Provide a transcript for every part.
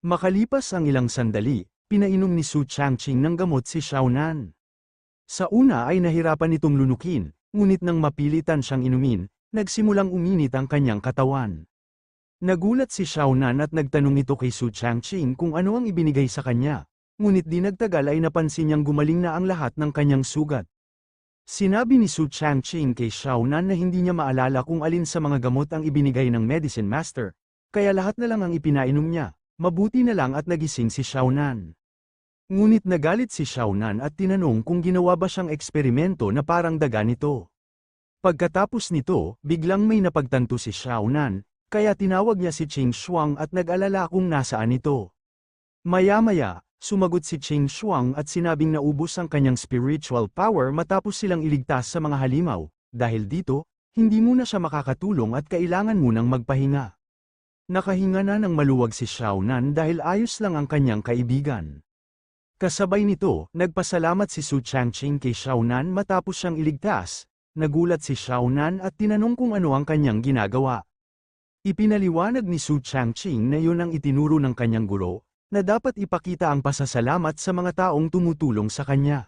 Makalipas ang ilang sandali, pinainom ni Su Changqing ng gamot si Xiaonan. Sa una ay nahirapan itong lunukin, ngunit nang mapilitan siyang inumin, nagsimulang uminit ang kanyang katawan. Nagulat si Xiaonan at nagtanong ito kay Su Changqing kung ano ang ibinigay sa kanya, ngunit di nagtagal ay napansin niyang gumaling na ang lahat ng kanyang sugat. Sinabi ni Su Changqing kay Xiaonan na hindi niya maalala kung alin sa mga gamot ang ibinigay ng medicine master, kaya lahat na lang ang ipinainom niya. Mabuti na lang at nagising si Xiaonan. Ngunit nagalit si Xiaonan at tinanong kung ginawa ba siyang eksperimento na parang daga nito. Pagkatapos nito, biglang may napagtanto si Xiaonan, kaya tinawag niya si Qing Shuang at nag-alala kung nasaan ito. Maya-maya, sumagot si Qing Shuang at sinabing naubos ang kanyang spiritual power matapos silang iligtas sa mga halimaw. Dahil dito, hindi muna siya makakatulong at kailangan munang magpahinga. Nakahinga na ng maluwag si Xiaonan dahil ayos lang ang kanyang kaibigan. Kasabay nito, nagpasalamat si Su Changqing kay Xiaonan matapos siyang iligtas. Nagulat si Xiaonan at tinanong kung ano ang kanyang ginagawa. Ipinaliwanag ni Su Changqing na yun ang itinuro ng kanyang guro, na dapat ipakita ang pasasalamat sa mga taong tumutulong sa kanya.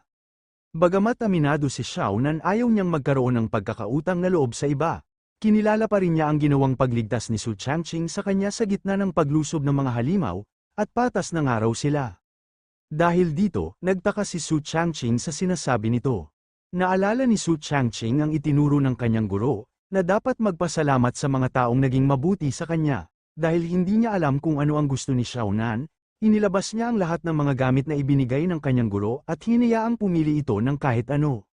Bagamat aminado si Xiaonan ayaw niyang magkaroon ng pagkakautang na loob sa iba. Kinilala pa rin niya ang ginawang pagligtas ni Su Changqing sa kanya sa gitna ng paglusob ng mga halimaw, at patas ng araw sila. Dahil dito, nagtaka si Su Changqing sa sinasabi nito. Naalala ni Su Changqing ang itinuro ng kanyang guro, na dapat magpasalamat sa mga taong naging mabuti sa kanya. Dahil hindi niya alam kung ano ang gusto ni Xiaonan, inilabas niya ang lahat ng mga gamit na ibinigay ng kanyang guro at hinayaang pumili ito ng kahit ano.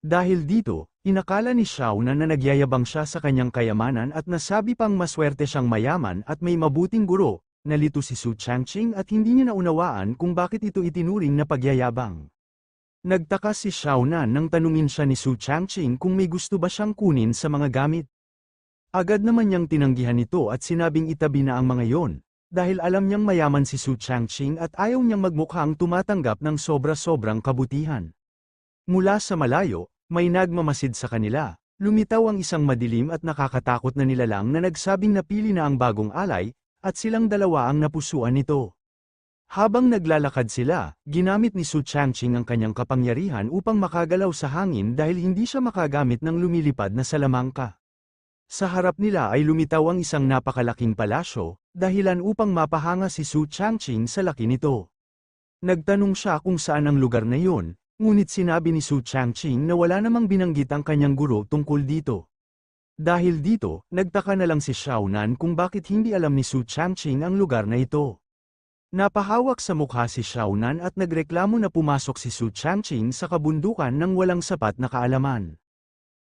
Dahil dito, inakala ni Xiaonan na nagyayabang siya sa kanyang kayamanan at nasabi pang maswerte siyang mayaman at may mabuting guro. Nalito si Su Changqing at hindi niya naunawaan kung bakit ito itinuring na pagyayabang. Nagtaka si Xiaonan nang tanungin siya ni Su Changqing kung may gusto ba siyang kunin sa mga gamit. Agad naman niyang tinanggihan ito at sinabing itabi na ang mga yon, dahil alam niyang mayaman si Su Changqing at ayaw niyang magmukhang tumatanggap ng sobra-sobrang kabutihan. Mula sa malayo, may nagmamasid sa kanila. Lumitaw ang isang madilim at nakakatakot na nilalang na nagsabing napili na ang bagong alay, at silang dalawa ang napusuan nito. Habang naglalakad sila, ginamit ni Su Changqing ang kanyang kapangyarihan upang makagalaw sa hangin dahil hindi siya makagamit ng lumilipad na salamangka. Sa harap nila ay lumitaw ang isang napakalaking palasyo, dahilan upang mapahanga si Su Changqing sa laki nito. Nagtanong siya kung saan ang lugar na yun, ngunit sinabi ni Su Changqing na wala namang binanggit ang kanyang guro tungkol dito. Dahil dito, nagtaka na lang si Xiaonan kung bakit hindi alam ni Su Changqing ang lugar na ito. Napahawak sa mukha si Xiaonan at nagreklamo na pumasok si Su Changqing sa kabundukan nang walang sapat na kaalaman.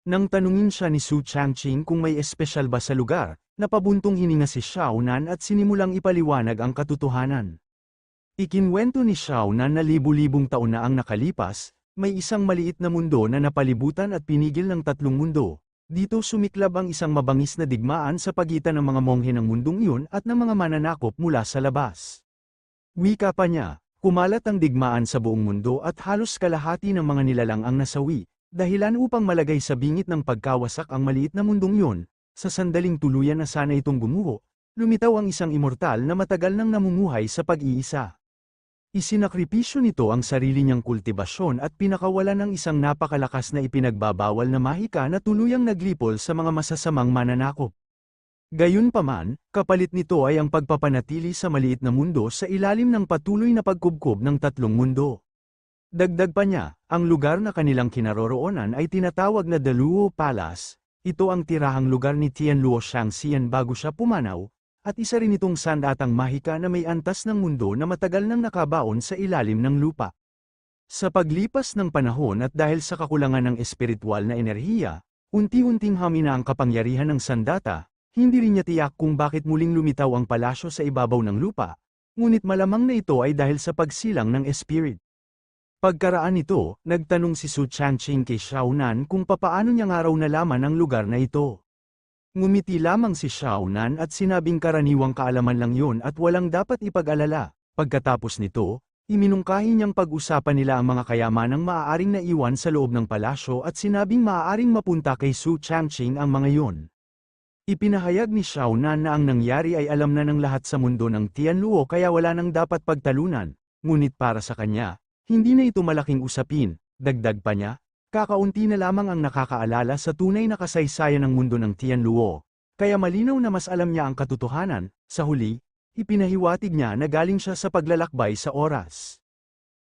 Nang tanungin siya ni Su Changqing kung may espesyal ba sa lugar, napabuntong hininga si Xiaonan at sinimulang ipaliwanag ang katotohanan. Ikinwento ni Xiaonan na libu-libong taon na ang nakalipas, may isang maliit na mundo na napalibutan at pinigil ng tatlong mundo. Dito sumiklab ang isang mabangis na digmaan sa pagitan ng mga monghe ng mundong iyon at ng mga mananakop mula sa labas. Wika pa niya, kumalat ang digmaan sa buong mundo at halos kalahati ng mga nilalang ang nasawi, dahilan upang malagay sa bingit ng pagkawasak ang maliit na mundong iyon. Sa sandaling tuluyan na sana itong gumuho, lumitaw ang isang immortal na matagal nang namumuhay sa pag-iisa. Isinakripisyo nito ang sarili niyang kultibasyon at pinakawalan ng isang napakalakas na ipinagbabawal na mahika na tuluyang naglipol sa mga masasamang mananakop. Gayunpaman, kapalit nito ay ang pagpapanatili sa maliit na mundo sa ilalim ng patuloy na pagkubkob ng tatlong mundo. Dagdag pa niya, ang lugar na kanilang kinaroroonan ay tinatawag na The Luo Palace. Ito ang tirahang lugar ni Tianluo Shangxian bago siya pumanaw, at isa rin itong sandatang mahika na may antas ng mundo na matagal nang nakabaon sa ilalim ng lupa. Sa paglipas ng panahon at dahil sa kakulangan ng espiritual na enerhiya, unti-unting hamina ang kapangyarihan ng sandata, hindi rin niya tiyak kung bakit muling lumitaw ang palasyo sa ibabaw ng lupa, ngunit malamang na ito ay dahil sa pagsilang ng espirit. Pagkaraan nito, nagtanong si Su Changqing kay Xiaonan kung papaano niya nga raw nalaman ang lugar na ito. Ngumiti lamang si Xiaonan at sinabing karaniwang kaalaman lang yun at walang dapat ipag-alala. Pagkatapos nito, iminungkahi niyang pag-usapan nila ang mga kayamanang maaaring naiwan sa loob ng palasyo at sinabing maaaring mapunta kay Su Changqing ang mga yun. Ipinahayag ni Xiao Nan na ang nangyari ay alam na ng lahat sa mundo ng Tianluo kaya wala nang dapat pagtalunan, ngunit para sa kanya, hindi na ito malaking usapin, dagdag pa niya, kakaunti na lamang ang nakakaalala sa tunay na kasaysayan ng mundo ng Tianluo, kaya malinaw na mas alam niya ang katotohanan. Sa huli, ipinahiwatig niya na galing siya sa paglalakbay sa oras.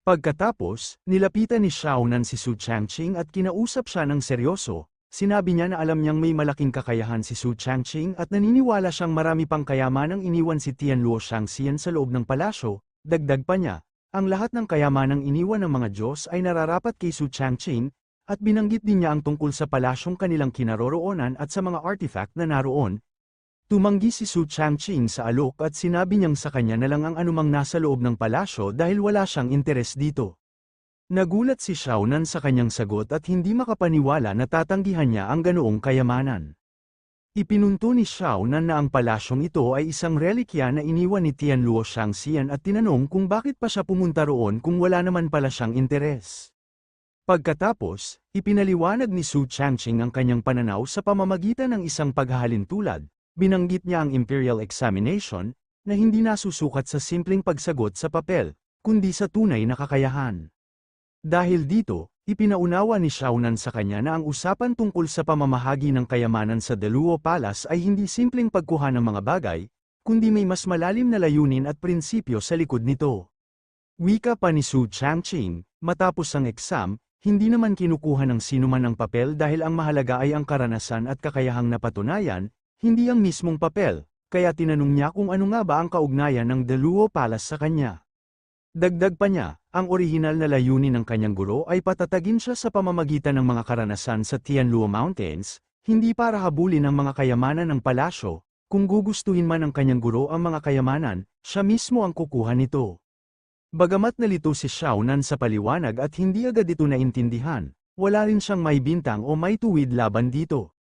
Pagkatapos, nilapitan ni Xiao Nan si Su Changqing at kinausap siya ng seryoso. Sinabi niya na alam niyang may malaking kakayahan si Su Changqing at naniniwala siyang marami pang kayamanang iniwan si Tianluo Shangxian sa loob ng palasyo. Dagdag pa niya, ang lahat ng kayamanang iniwan ng mga Diyos ay nararapat kay Su Changqing, at binanggit din niya ang tungkol sa palasyong kanilang kinaroroonan at sa mga artifact na naroon. Tumanggi si Su Changqing sa alok at sinabi niyang sa kanya na lang ang anumang nasa loob ng palasyo dahil wala siyang interes dito. Nagulat si Xiao Nan sa kanyang sagot at hindi makapaniwala na tatanggihan niya ang ganoong kayamanan. Ipinunto ni Xiao Nan na ang palasyong ito ay isang relikya na iniwan ni Tianluo Shangxian at tinanong kung bakit pa siya pumunta roon kung wala naman pala siyang interes. Pagkatapos, ipinaliwanag ni Su Changqing ang kanyang pananaw sa pamamagitan ng isang paghahalintulad. Binanggit niya ang Imperial Examination, na hindi nasusukat sa simpleng pagsagot sa papel, kundi sa tunay na kakayahan. Dahil dito, ipinaunawa ni Xiao Nan sa kanya na ang usapan tungkol sa pamamahagi ng kayamanan sa Deluo Palace ay hindi simpleng pagkuha ng mga bagay, kundi may mas malalim na layunin at prinsipyo sa likod nito. Wika pa ni Su Changqing, matapos ang exam, hindi naman kinukuha ng sinuman ang papel dahil ang mahalaga ay ang karanasan at kakayahang napatunayan, hindi ang mismong papel, kaya tinanong niya kung ano nga ba ang kaugnayan ng Deluo Palace sa kanya. Dagdag pa niya, ang orihinal na layunin ng kanyang guro ay patatagin siya sa pamamagitan ng mga karanasan sa Tianluo Mountains, hindi para habulin ang mga kayamanan ng palasyo. Kung gugustuhin man ng kanyang guro ang mga kayamanan, siya mismo ang kukuha nito. Bagamat nalito si Xiao Nan sa paliwanag at hindi agad ito naintindihan, wala rin siyang may bintang o may tuwid laban dito.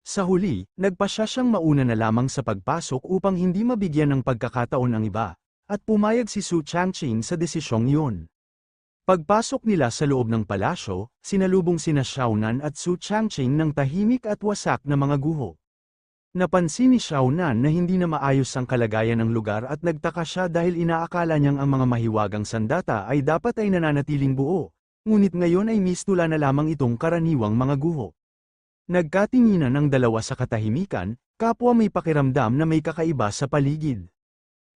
Sa huli, nagpasya siyang mauna na lamang sa pagpasok upang hindi mabigyan ng pagkakataon ang iba, at pumayag si Su Changqing sa desisyong yun. Pagpasok nila sa loob ng palasyo, sinalubong sina Xiao Nan at Su Changqing ng tahimik at wasak na mga guho. Napansin ni Xiao Nan na hindi na maayos ang kalagayan ng lugar at nagtaka siya dahil inaakala niyang ang mga mahiwagang sandata ay dapat ay nananatiling buo, ngunit ngayon ay mistula na lamang itong karaniwang mga guho. Nagkatinginan ang dalawa sa katahimikan, kapwa may pakiramdam na may kakaiba sa paligid.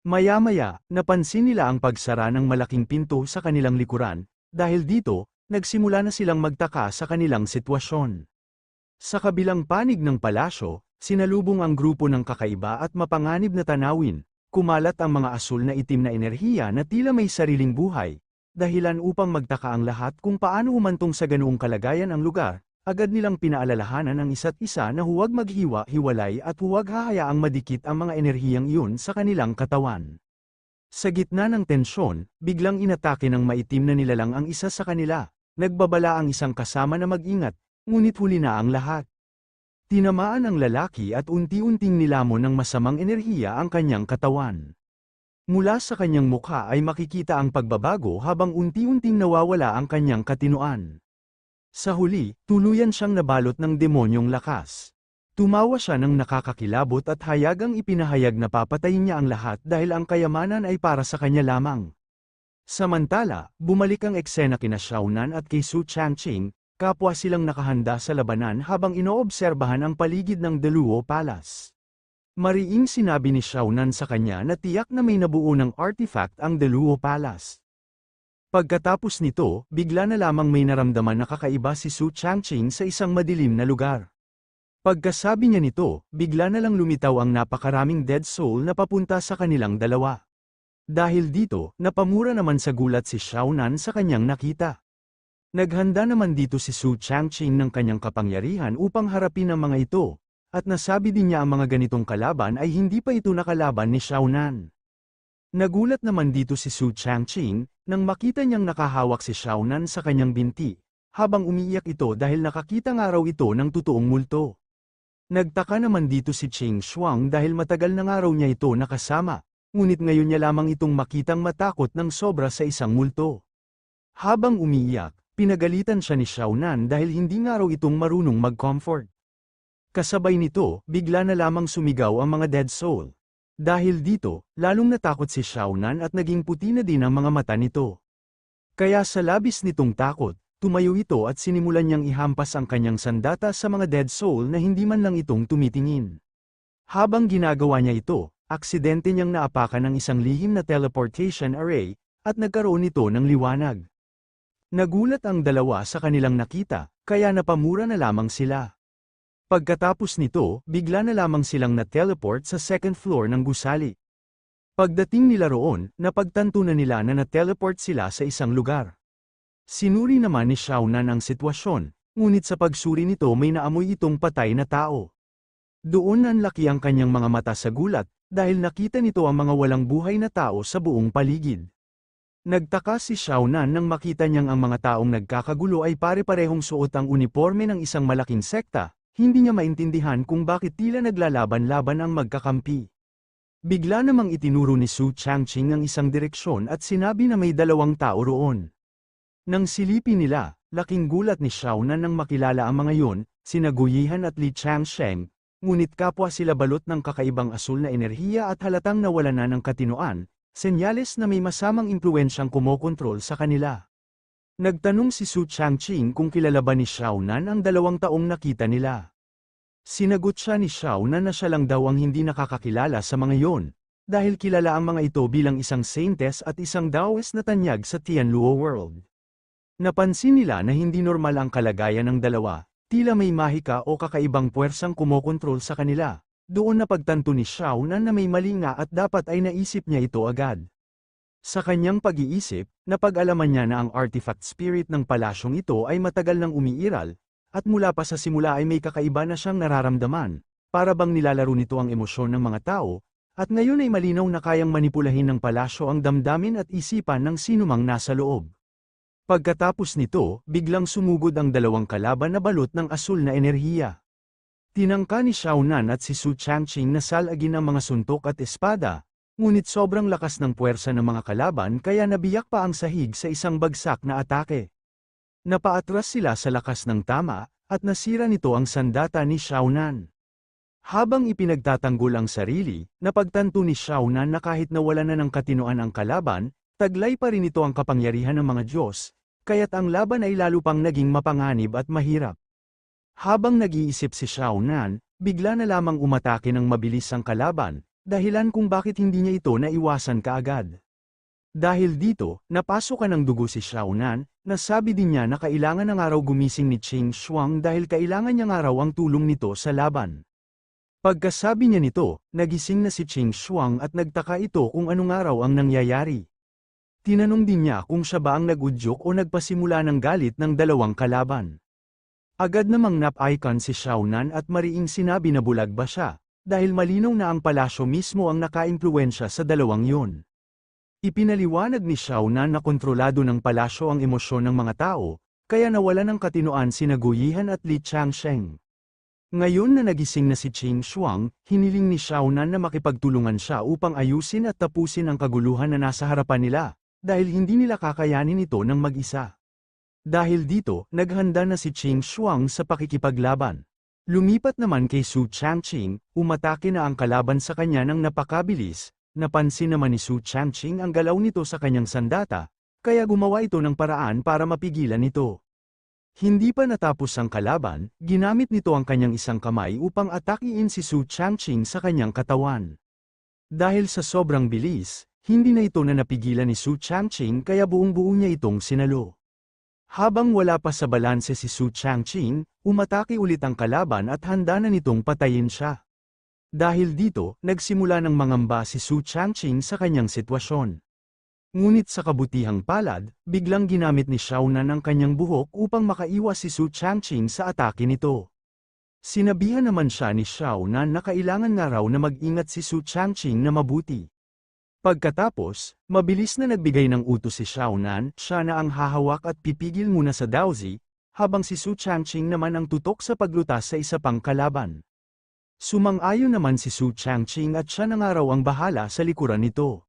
Maya-maya, napansin nila ang pagsara ng malaking pinto sa kanilang likuran, dahil dito, nagsimula na silang magtaka sa kanilang sitwasyon. Sa kabilang panig ng palasyo, sinalubong ang grupo ng kakaiba at mapanganib na tanawin, kumalat ang mga asul na itim na enerhiya na tila may sariling buhay, dahilan upang magtaka ang lahat kung paano humantong sa ganoong kalagayan ang lugar. Agad nilang pinaalalahanan ang isa't isa na huwag maghiwa-hiwalay at huwag hahayaang madikit ang mga enerhiyang iyon sa kanilang katawan. Sa gitna ng tensyon, biglang inatake ng maitim na nilalang ang isa sa kanila. Nagbabala ang isang kasama na mag-ingat, ngunit huli na ang lahat. Tinamaan ang lalaki at unti-unting nilamon ng masamang enerhiya ang kanyang katawan. Mula sa kanyang mukha ay makikita ang pagbabago habang unti-unting nawawala ang kanyang katinoan. Sa huli, tuluyan siyang nabalot ng demonyong lakas. Tumawa siya ng nakakakilabot at hayagang ipinahayag na papatayin niya ang lahat dahil ang kayamanan ay para sa kanya lamang. Samantala, bumalik ang eksena kina Xiao Nan at kay Su Changqing, kapwa silang nakahanda sa labanan habang inoobserbahan ang paligid ng Deluo Palace. Mariing sinabi ni Xiao Nan sa kanya na tiyak na may nabuo ng artifact ang Deluo Palace. Pagkatapos nito, bigla na lamang may naramdaman na kakaiba si Su Changqing sa isang madilim na lugar. Pagkasabi niya nito, bigla na lang lumitaw ang napakaraming dead soul na papunta sa kanilang dalawa. Dahil dito, napamura naman sa gulat si Xiao Nan sa kanyang nakita. Naghanda naman dito si Su Changqing ng kanyang kapangyarihan upang harapin ang mga ito, at nasabi din niya ang mga ganitong kalaban ay hindi pa ito nakalaban ni Xiao Nan. Nagulat naman dito si Su Changqing, nang makita niyang nakahawak si Xiao Nan sa kanyang binti, habang umiiyak ito dahil nakakita nga raw ito ng totoong multo. Nagtaka naman dito si Qing Shuang dahil matagal na nga raw niya ito nakasama, ngunit ngayon niya lamang itong makitang matakot ng sobra sa isang multo. Habang umiiyak, pinagalitan siya ni Xiao Nan dahil hindi nga raw itong marunong mag-comfort. Kasabay nito, bigla na lamang sumigaw ang mga dead soul. Dahil dito, lalong natakot si Xiaonan at naging puti na din ang mga mata nito. Kaya sa labis nitong takot, tumayo ito at sinimulan niyang ihampas ang kanyang sandata sa mga dead soul na hindi man lang itong tumitingin. Habang ginagawa niya ito, aksidente niyang naapakan ng isang lihim na teleportation array, at nagkaroon nito ng liwanag. Nagulat ang dalawa sa kanilang nakita, kaya napamura na lamang sila. Pagkatapos nito, bigla na lamang silang na-teleport sa second floor ng gusali. Pagdating nila roon, napagtanto na nila na na-teleport sila sa isang lugar. Sinuri naman ni Xiaonan ang sitwasyon, ngunit sa pagsuri nito may naamoy itong patay na tao. Doon nanlaki ang kanyang mga mata sa gulat, dahil nakita nito ang mga walang buhay na tao sa buong paligid. Nagtaka si Xiaonan nang makita niyang ang mga taong nagkakagulo ay pare-parehong suot ang uniforme ng isang malaking sekta. Hindi niya maintindihan kung bakit tila naglalaban-laban ang magkakampi. Bigla namang itinuro ni Su Changqing ang isang direksyon at sinabi na may dalawang tao roon. Nang silipin nila, laking gulat ni Xiaonan nang makilala ang mga yon, sina Guyihan at Li Changsheng, ngunit kapwa sila balot ng kakaibang asul na enerhiya at halatang nawala na ng katinoan, senyales na may masamang impluwensyang kumokontrol sa kanila. Nagtanong si Su Changqing kung kilala ba ni Xiaonan ang dalawang taong nakita nila. Sinagot siya ni Xiaonan na siya lang daw ang hindi nakakakilala sa mga yon, dahil kilala ang mga ito bilang isang saintess at isang Taoist na tanyag sa Tianluo World. Napansin nila na hindi normal ang kalagayan ng dalawa, tila may mahika o kakaibang puwersang kumokontrol sa kanila. Doon napagtanto ni Xiaonan na may mali nga at dapat ay naisip niya ito agad. Sa kanyang pag-iisip, napag-alaman niya na ang artifact spirit ng palasyong ito ay matagal nang umiiral, at mula pa sa simula ay may kakaiba na siyang nararamdaman, para bang nilalaro nito ang emosyon ng mga tao, at ngayon ay malinaw na kayang manipulahin ng palasyo ang damdamin at isipan ng sinumang nasa loob. Pagkatapos nito, biglang sumugod ang dalawang kalaban na balot ng asul na enerhiya. Tinangka ni Xiaonan at si Su Changqing na salagin ang mga suntok at espada, ngunit sobrang lakas ng puwersa ng mga kalaban kaya nabiyak pa ang sahig sa isang bagsak na atake. Napaatras sila sa lakas ng tama, at nasira nito ang sandata ni Xiaonan. Habang ipinagtatanggol ang sarili, napagtanto ni Xiaonan na kahit nawala na ng katinoan ang kalaban, taglay pa rin ito ang kapangyarihan ng mga Diyos, kaya't ang laban ay lalo pang naging mapanganib at mahirap. Habang nag-iisip si Xiaonan, bigla na lamang umatake ng mabilis ang kalaban, dahilan kung bakit hindi niya ito naiwasan kaagad. Dahil dito, napasukan ng dugo si Xiaonan, nasabi din niya na kailangan na nga raw gumising ni Qing Shuang dahil kailangan niya nga raw ang tulong nito sa laban. Pagkasabi niya nito, nagising na si Qing Shuang at nagtaka ito kung ano nga raw ang nangyayari. Tinanong din niya kung siya ba ang nag-udyok o nagpasimula ng galit ng dalawang kalaban. Agad namang nap-icon si Xiaonan at mariing sinabi na bulag ba siya, dahil malinaw na ang palasyo mismo ang nakaimpluwensya sa dalawang yon. Ipinaliwanag ni Xiaonan na kontrolado ng palasyo ang emosyon ng mga tao, kaya nawala ng katinoan sina Guyihan at Li Changsheng. Ngayon na nagising na si Qing Shuang, hiniling ni Xiaonan na makipagtulungan siya upang ayusin at tapusin ang kaguluhan na nasa harapan nila, dahil hindi nila kakayanin ito ng mag-isa. Dahil dito, naghanda na si Qing Shuang sa pakikipaglaban. Lumipat naman kay Su Changqing, umatake na ang kalaban sa kanya ng napakabilis, napansin naman ni Su Changqing ang galaw nito sa kanyang sandata, kaya gumawa ito ng paraan para mapigilan ito. Hindi pa natapos ang kalaban, ginamit nito ang kanyang isang kamay upang atakiin si Su Changqing sa kanyang katawan. Dahil sa sobrang bilis, hindi na ito na napigilan ni Su Changqing kaya buong-buo niya itong sinalo. Habang wala pa sa balanse si Su Changqing, umatake ulit ang kalaban at handa na nitong patayin siya. Dahil dito, nagsimula ng mangamba si Su Changqing sa kanyang sitwasyon. Ngunit sa kabutihang palad, biglang ginamit ni Xiaonan ang kanyang buhok upang makaiwas si Su Changqing sa atake nito. Sinabihan naman siya ni Xiaonan na kailangan nga raw na mag-ingat si Su Changqing na mabuti. Pagkatapos, mabilis na nagbigay ng utos si Xiaonan, siya na ang hahawak at pipigil muna sa Daozi, habang si Su Changqing naman ang tutok sa paglutas sa isa pang kalaban. Sumang-ayon naman si Su Changqing at siya na nga raw ang bahala sa likuran nito.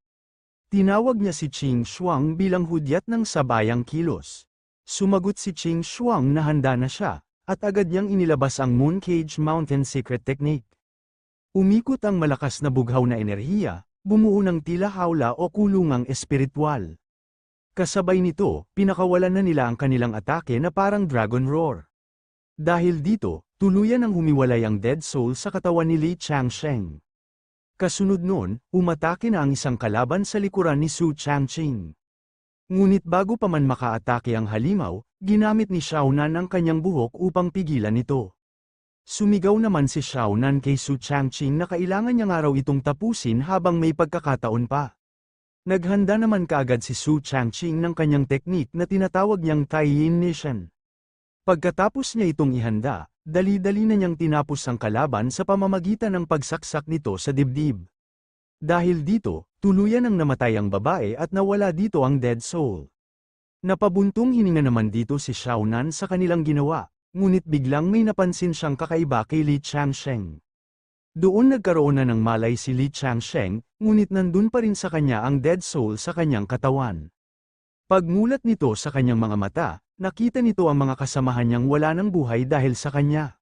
Tinawag niya si Qing Shuang bilang hudyat ng sabayang kilos. Sumagot si Qing Shuang na handa na siya, at agad niyang inilabas ang Mooncage Mountain Secret Technique. Umikot ang malakas na bughaw na enerhiya, bumuo ng tila hawla o kulungang espiritual. Kasabay nito, pinakawalan na nila ang kanilang atake na parang Dragon Roar. Dahil dito, tuluyan ang humiwalay ang Dead Soul sa katawan ni Li Changsheng. Kasunod nun, umatake na ang isang kalaban sa likuran ni Su Changqing. Ngunit bago pa man makaatake ang halimaw, ginamit ni Xiaonan ang kanyang buhok upang pigilan ito. Sumigaw naman si Xiaonan kay Su Changqing na kailangan niya nga raw itong tapusin habang may pagkakataon pa. Naghanda naman kaagad si Su Changqing ng kanyang teknik na tinatawag niyang Taiyin Nishan. Pagkatapos niya itong ihanda, dali-dali na niyang tinapos ang kalaban sa pamamagitan ng pagsaksak nito sa dibdib. Dahil dito, tuluyan ang namatay ang babae at nawala dito ang Dead Soul. Napabuntong hininga naman dito si Xiaonan sa kanilang ginawa, ngunit biglang may napansin siyang kakaiba kay Li Changsheng. Doon nagkaroon na ng malay si Li Changsheng, ngunit nandun pa rin sa kanya ang Dead Soul sa kanyang katawan. Pagmulat nito sa kanyang mga mata, nakita nito ang mga kasamahan niyang wala ng buhay dahil sa kanya.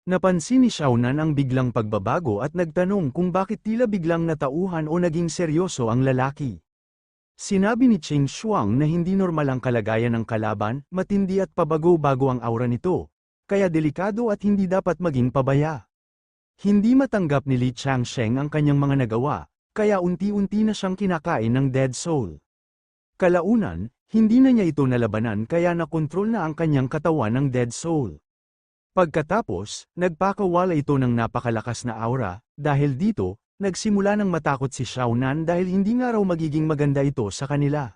Napansin ni Xiaonan ang biglang pagbabago at nagtanong kung bakit tila biglang natauhan o naging seryoso ang lalaki. Sinabi ni Qing Shuang na hindi normal ang kalagayan ng kalaban, matindi at pabago-bago ang aura nito, kaya delikado at hindi dapat maging pabaya. Hindi matanggap ni Li Changsheng ang kanyang mga nagawa, kaya unti-unti na siyang kinakain ng Dead Soul. Kalaunan, hindi na niya ito nalabanan kaya nakontrol na ang kanyang katawan ng Dead Soul. Pagkatapos, nagpakawala ito ng napakalakas na aura, dahil dito, nagsimula ng matakot si Xiaonan dahil hindi nga raw magiging maganda ito sa kanila.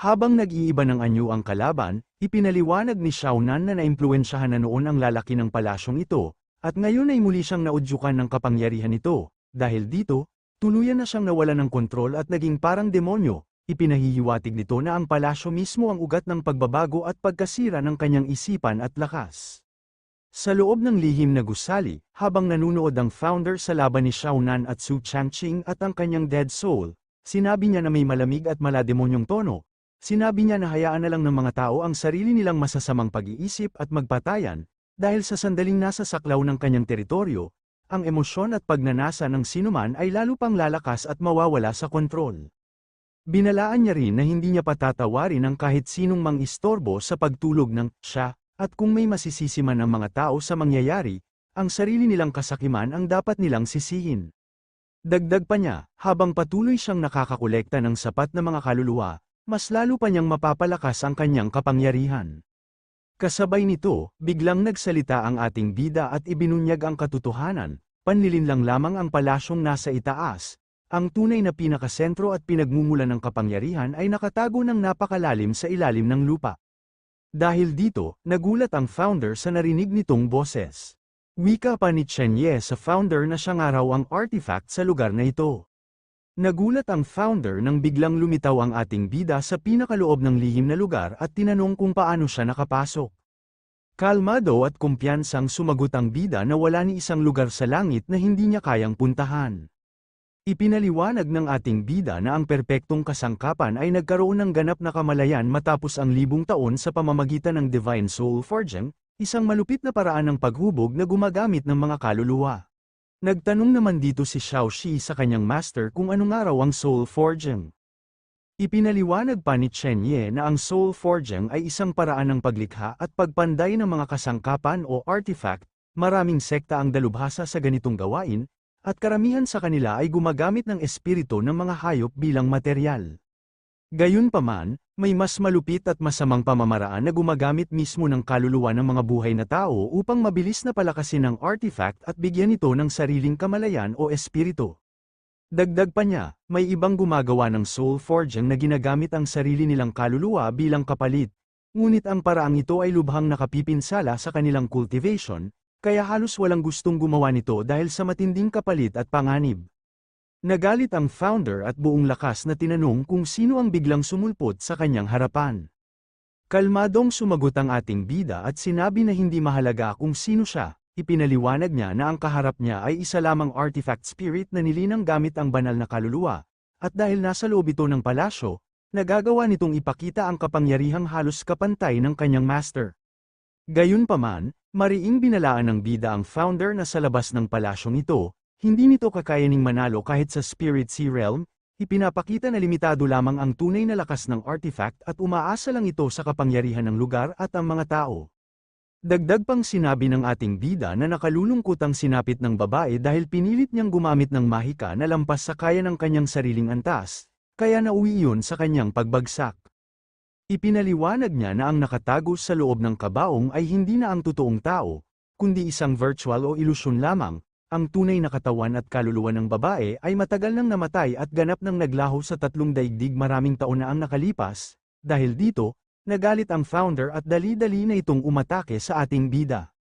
Habang nag-iiba ng anyo ang kalaban, ipinaliwanag ni Xiaonan na naimpluwensyahan na noon ang lalaki ng palasyong ito, at ngayon ay muli siyang naudyukan ng kapangyarihan nito, dahil dito, tuluyan na siyang nawala ng kontrol at naging parang demonyo. Ipinahihiwatig nito na ang palasyo mismo ang ugat ng pagbabago at pagkasira ng kanyang isipan at lakas. Sa loob ng lihim na gusali, habang nanunood ang founder sa laban ni Xiaonan at Su Changqing at ang kanyang Dead Soul, sinabi niya na may malamig at malademonyong tono. Sinabi niya na hayaan na lang ng mga tao ang sarili nilang masasamang pag-iisip at magpatayan, dahil sa sandaling nasa saklaw ng kanyang teritoryo, ang emosyon at pagnanasa ng sinuman ay lalo pang lalakas at mawawala sa kontrol. Binalaan niya rin na hindi niya patatawarin ang kahit sinong mang-istorbo sa pagtulog ng siya, at kung may masisisi man ang mga tao sa mangyayari, ang sarili nilang kasakiman ang dapat nilang sisihin. Dagdag pa niya, habang patuloy siyang nakakakolekta ng sapat na mga kaluluwa, mas lalo pa niyang mapapalakas ang kanyang kapangyarihan. Kasabay nito, biglang nagsalita ang ating bida at ibinunyag ang katotohanan, panlilinlang lamang ang palasyong nasa itaas. Ang tunay na pinakasentro at pinagmumulan ng kapangyarihan ay nakatago ng napakalalim sa ilalim ng lupa. Dahil dito, nagulat ang founder sa narinig nitong boses. Wika pa ni Chen Ye sa founder na siya nga raw ang artifact sa lugar na ito. Nagulat ang founder nang biglang lumitaw ang ating bida sa pinakaloob ng lihim na lugar at tinanong kung paano siya nakapasok. Kalmado at kumpiyansang sumagot ang bida na wala ni isang lugar sa langit na hindi niya kayang puntahan. Ipinaliwanag ng ating bida na ang perpektong kasangkapan ay nagkaroon ng ganap na kamalayan matapos ang 1,000 taon sa pamamagitan ng Divine Soul Forging, isang malupit na paraan ng paghubog na gumagamit ng mga kaluluwa. Nagtanong naman dito si Xiao Shi sa kanyang master kung ano nga raw ang Soul Forging. Ipinaliwanag pa ni Chen Ye na ang Soul Forging ay isang paraan ng paglikha at pagpanday ng mga kasangkapan o artifact. Maraming sekta ang dalubhasa sa ganitong gawain, at karamihan sa kanila ay gumagamit ng espiritu ng mga hayop bilang material. Gayunpaman, may mas malupit at masamang pamamaraan na gumagamit mismo ng kaluluwa ng mga buhay na tao upang mabilis na palakasin ang artifact at bigyan ito ng sariling kamalayan o espiritu. Dagdag pa niya, may ibang gumagawa ng soul forging na ginagamit ang sarili nilang kaluluwa bilang kapalit, ngunit ang paraang ito ay lubhang nakapipinsala sa kanilang cultivation, kaya halos walang gustong gumawa nito dahil sa matinding kapalit at panganib. Nagalit ang founder at buong lakas na tinanong kung sino ang biglang sumulpot sa kanyang harapan. Kalmadong sumagot ang ating bida at sinabi na hindi mahalaga kung sino siya. Ipinaliwanag niya na ang kaharap niya ay isa lamang artifact spirit na nilinang gamit ang banal na kaluluwa, at dahil nasa loob ito ng palasyo, nagagawa nitong ipakita ang kapangyarihang halos kapantay ng kanyang master. Gayunpaman, Mariing binalaan ng bida ang founder na sa labas ng palasyong ito, hindi nito kakayaning manalo kahit sa Spirit Sea Realm, ipinapakita na limitado lamang ang tunay na lakas ng artifact at umaasa lang ito sa kapangyarihan ng lugar at ang mga tao. Dagdag pang sinabi ng ating bida na nakalulungkot ang sinapit ng babae dahil pinilit niyang gumamit ng mahika na lampas sa kaya ng kanyang sariling antas, kaya nauwi iyon sa kanyang pagbagsak. Ipinaliwanag niya na ang nakatago sa loob ng kabaong ay hindi na ang totoong tao, kundi isang virtual o ilusyon lamang. Ang tunay na katawan at kaluluwa ng babae ay matagal nang namatay at ganap nang naglaho sa tatlong daigdig maraming taon na ang nakalipas. Dahil dito, nagalit ang founder at dali-dali na itong umatake sa ating bida.